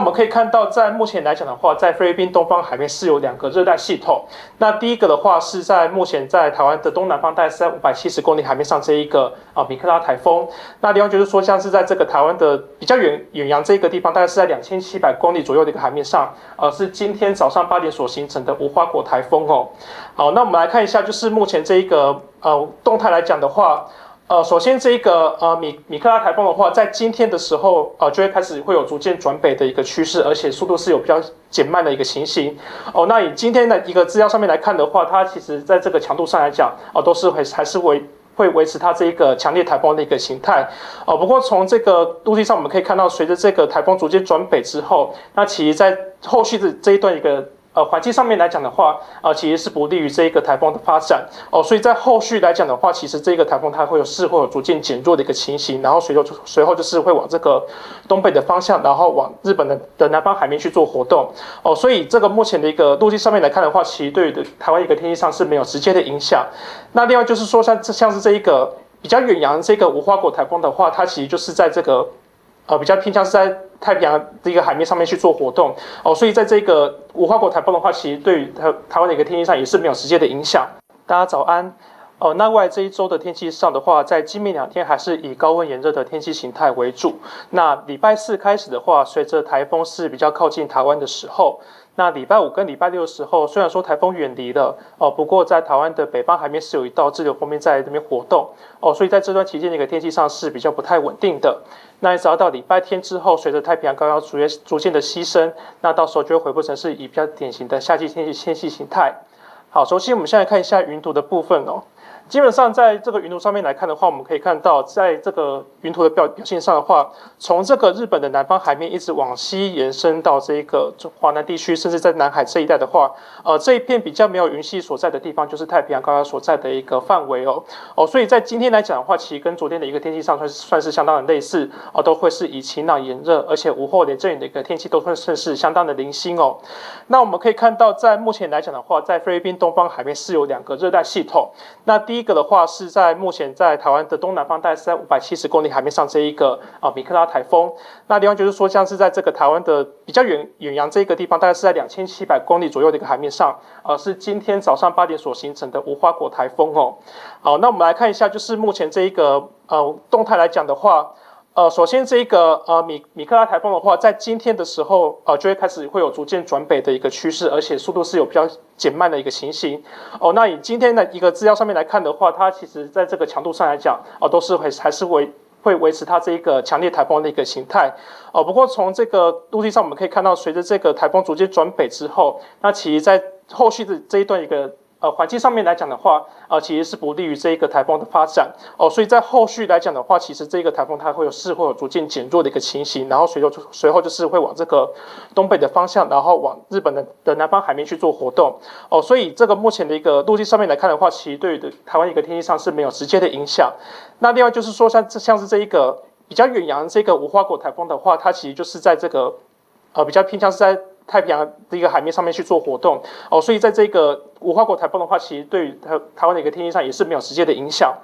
们可以看到，在目前来讲的话，在菲律宾东方海面是有2个热带系统。那第一个的话是在目前在台湾的东南方，大概是在570公里海面上这一个米克拉台风。那另外就是说，像是在这个台湾的比较远洋这个地方，大概是在2700公里左右的一个海面上，是今天早上8点所形成的无花果台风哦。好，那我们来看一下，就是目前这一个动态来讲的话。首先这个米克拉台风的话，在今天的时候就会开始会有逐渐转北的一个趋势，而且速度是有比较减慢的一个情形。那以今天的一个资料上面来看的话，它其实在这个强度上来讲，都是还是会维持它这一个强烈台风的一个形态。不过从这个陆地上我们可以看到，随着这个台风逐渐转北之后，那其实在后续的这一段一个环境上面来讲的话，其实是不利于这一个台风的发展所以在后续来讲的话，其实这个台风它会有逐渐减弱的一个情形，然后随后就是会往这个东北的方向，然后往日本的南方海面去做活动所以这个目前的一个陆地上面来看的话，其实对于台湾一个天气上是没有直接的影响。那另外就是说，像是这一个比较远洋这个无花果台风的话，它其实就是在这个比较偏向是在太平洋的一个海面上面去做活动所以在这个无花果台风的话，其实对于台湾的一个天气上也是没有直接的影响。大家早安那未来这一周的天气上的话，在今明2天还是以高温炎热的天气形态为主。那礼拜4开始的话，随着台风是比较靠近台湾的时候，那礼拜5跟礼拜6的时候，虽然说台风远离了不过在台湾的北方海面是有一道滞留锋面在这边活动所以在这段期间的一个天气上是比较不太稳定的。那一直到礼拜天之后，随着太平洋高压逐渐的牺牲，那到时候就会回复成是以比较典型的夏季天气形态。好，首先我们现在看一下云图的部分基本上在这个云图上面来看的话，我们可以看到，在这个云图的表现上的话，从这个日本的南方海面一直往西延伸到这个华南地区，甚至在南海这一带的话，这一片比较没有云系所在的地方，就是太平洋高压所在的一个范围所以在今天来讲的话，其实跟昨天的一个天气上算是相当的类似都会是以晴朗炎热，而且午后连阵雨的一个天气都算是相当的零星那我们可以看到，在目前来讲的话，在菲律宾东方海面是有2个热带系统。那第一个的话是在目前在台湾的东南方，大概是在570公里海面上这一个米克拉台风。那另外就是说，像是在这个台湾的比较远洋这个地方，大概是在2700公里左右的一个海面上，是今天早上8点所形成的无花果台风好，那我们来看一下，就是目前这一个动态来讲的话。首先这个米克拉台风的话，在今天的时候就会开始会有逐渐转北的一个趋势，而且速度是有比较减慢的一个情形那以今天的一个资料上面来看的话，它其实在这个强度上来讲都是还是会维持它这一个强烈台风的一个形态不过从这个陆地上我们可以看到，随着这个台风逐渐转北之后，那其实在后续的这一段一个环境上面来讲的话，其实是不利于这一个台风的发展所以在后续来讲的话，其实这个台风它会有逐渐减弱的一个情形，然后随后就是会往这个东北的方向，然后往日本的南方海面去做活动所以这个目前的一个陆地上面来看的话，其实对于台湾一个天气上是没有直接的影响。那另外就是说，像是这一个比较远洋这个无花果台风的话，它其实就是在这个比较偏向是在太平洋的一个海面上面去做活动所以在这个无花果台风的话，其实对于台湾的一个天气上也是没有直接的影响。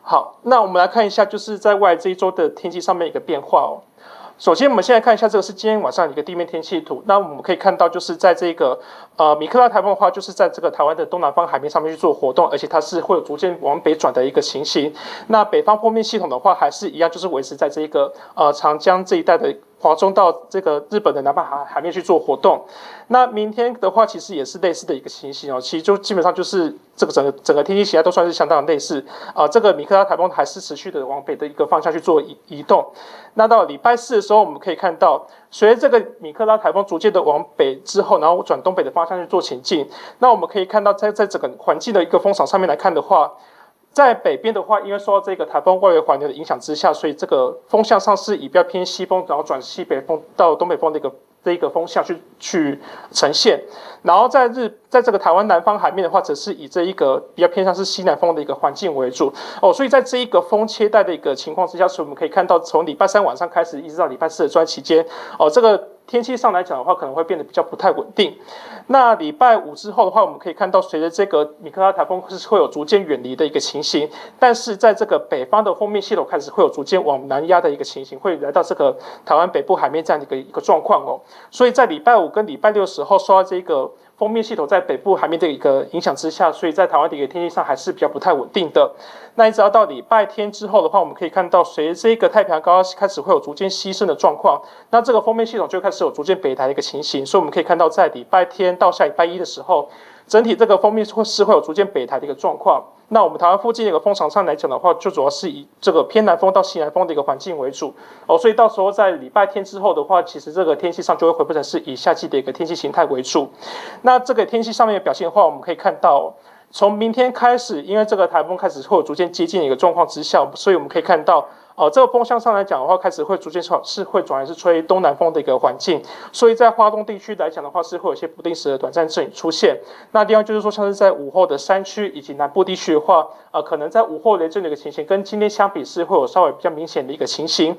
好，那我们来看一下，就是在未来这一周的天气上面一个变化首先，我们现在看一下，这个是今天晚上的一个地面天气图。那我们可以看到，就是在这个米克拉台风的话，就是在这个台湾的东南方海面上面去做活动，而且它是会有逐渐往北转的一个情形。那北方锋面系统的话，还是一样，就是维持在这一个长江这一带的华中到这个日本的南方海面去做活动。那明天的话，其实也是类似的一个情形其实就基本上就是这个整个天气形态都算是相当的类似这个米克拉台风还是持续的往北的一个方向去做移动。那到礼拜4的时候，我们可以看到，随着这个米克拉台风逐渐的往北之后，然后转东北的方向去做前进。那我们可以看到，在整个环境的一个风场上面来看的话，在北边的话，因为受到这个台风外围环流的影响之下，所以这个风向上是以比较偏西风，然后转西北风到东北风的一个风向去呈现。然后在这个台湾南方海面的话，则是以这一个比较偏向是西南风的一个环境为主所以在这一个风切带的一个情况之下，所以我们可以看到，从礼拜3晚上开始，一直到礼拜4的这段期间这个天气上来讲的话，可能会变得比较不太稳定。那礼拜五之后的话，我们可以看到，随着这个米克拉台风是会有逐渐远离的一个情形，但是在这个北方的锋面系统开始会有逐渐往南压的一个情形，会来到这个台湾北部海面这样的一个状况哦。所以在礼拜五跟礼拜六的时候，受到这个锋面系统在北部海面的一个影响之下，所以在台湾的一个天气上还是比较不太稳定的。那一直到礼拜天之后的话，我们可以看到，随着这个太平洋高压开始会有逐渐牺牲的状况，那这个锋面系统就开始有逐渐北台的一个情形。所以我们可以看到，在礼拜天到下礼拜一的时候，整体这个锋面会有逐渐北台的一个状况。那我们台湾附近的一个风场上来讲的话，就主要是以这个偏南风到西南风的一个环境为主哦，所以到时候在礼拜天之后的话，其实这个天气上就会回复成是以夏季的一个天气形态为主。那这个天气上面的表现的话，我们可以看到，从明天开始，因为这个台风开始会有逐渐接近的一个状况之下，所以我们可以看到。这个风向上来讲的话，开始会逐渐会转为是吹东南风的一个环境，所以在花东地区来讲的话，是会有一些不定时的短暂阵雨出现。那另外就是说，像是在午后的山区以及南部地区的话，可能在午后雷阵的一个情形，跟今天相比是会有稍微比较明显的一个情形。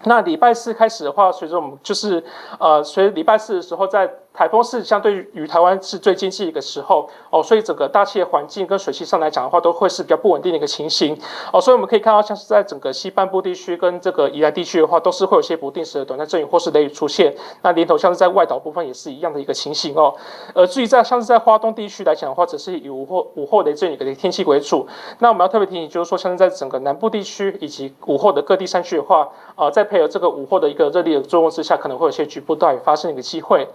那礼拜四开始的话，随着我们随着礼拜四的时候，在台风是相对于台湾是最接近的一个时候哦，所以整个大气的环境跟水汽上来讲的话，都会是比较不稳定的一个情形哦，所以我们可以看到，像是在整个西半部地区跟这个宜兰地区的话，都是会有一些不定时的短暂阵雨或是雷雨出现。那连同像是在外岛部分也是一样的一个情形哦。至于像是在花东地区来讲的话，只是以午后雷阵雨的天气为主。那我们要特别提醒，就是说像是在整个南部地区以及午后的各地山区的话，在配合这个午后的一个热力的作用之下，可能会有些局部大雨发生的一个机会。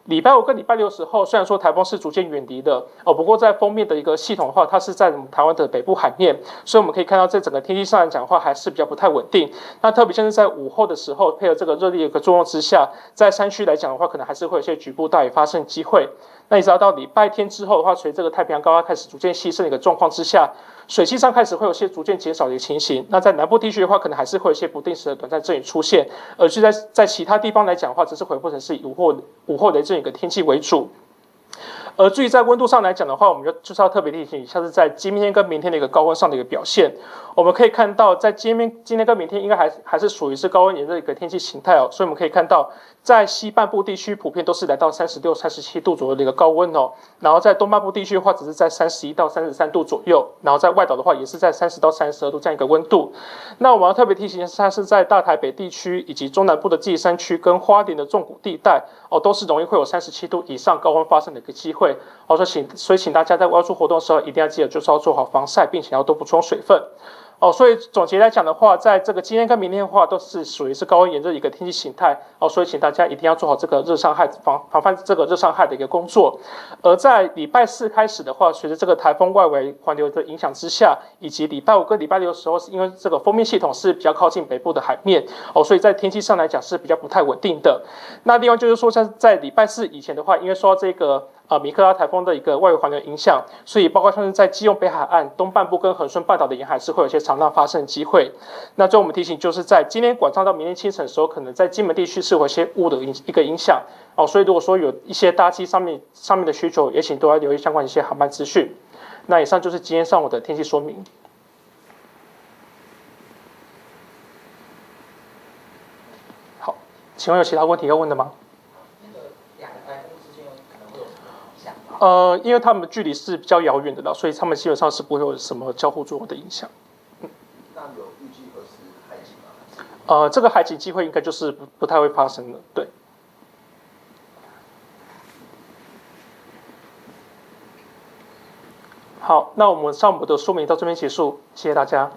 礼拜五跟礼拜六的时候，虽然说台风是逐渐远离的不过在锋面的一个系统的话，它是在台湾的北部海面，所以我们可以看到，在整个天气上来讲的话，还是比较不太稳定。那特别像是在午后的时候，配合这个热力的一个作用之下，在山区来讲的话，可能还是会有一些局部大雨发生的机会。那一直到礼拜天之后的话，随着这个太平洋高压开始逐渐牺牲的一个状况之下，水汽上开始会有些逐渐减少的一个情形。那在南部地区的话，可能还是会有一些不定时的短暂阵雨出现，而是在其他地方来讲的话，只是回复成是以午后雷阵雨的天气为主。至于在温度上来讲的话，我们就是要特别提醒，像是在今天跟明天的一个高温上的一个表现。我们可以看到，在今天跟明天应该还是属于是高温炎热的一个天气形态哦，所以我们可以看到，在西半部地区普遍都是来到36、37度左右的一个高温哦，然后在东半部地区的话，只是在31到33度左右，然后在外岛的话，也是在30到32度这样一个温度。那我们要特别提醒，它是在大台北地区以及中南部的季山区跟花莲的纵谷地带哦，都是容易会有37度以上高温发生的一个机会哦，所以请大家在外出活动的时候，一定要记得就是要做好防晒，并且要多补充水分。所以总结来讲的话，在这个今天跟明天的话，都是属于是高温炎热的一个天气形态所以请大家一定要做好这个热伤害防范这个热伤害的一个工作。而在礼拜四开始的话，随着这个台风外围环流的影响之下，以及礼拜五跟礼拜六的时候，因为这个锋面系统是比较靠近北部的海面所以在天气上来讲是比较不太稳定的。那另外就是说，像在礼拜四以前的话，因为受到这个米克拉台风的一个外围环流影响，所以包括像是在基隆北海岸东半部跟恒顺半岛的沿海是会有一些长浪发生的机会。那最后我们提醒，就是在今天晚上到明天清晨的时候，可能在金门地区是有一些雾的一个影响所以如果说有一些搭机上面的需求，也请都要留意相关的一些航班资讯。那以上就是今天上午的天气说明。好，请问有其他问题要问的吗？因为他们距离是比较遥远的所以他们基本上是不会有什么交互作用的影响。那有预计何时海警吗？这个海警机会应该就是不太会发生的，对。好，那我们上午的说明到这边结束，谢谢大家。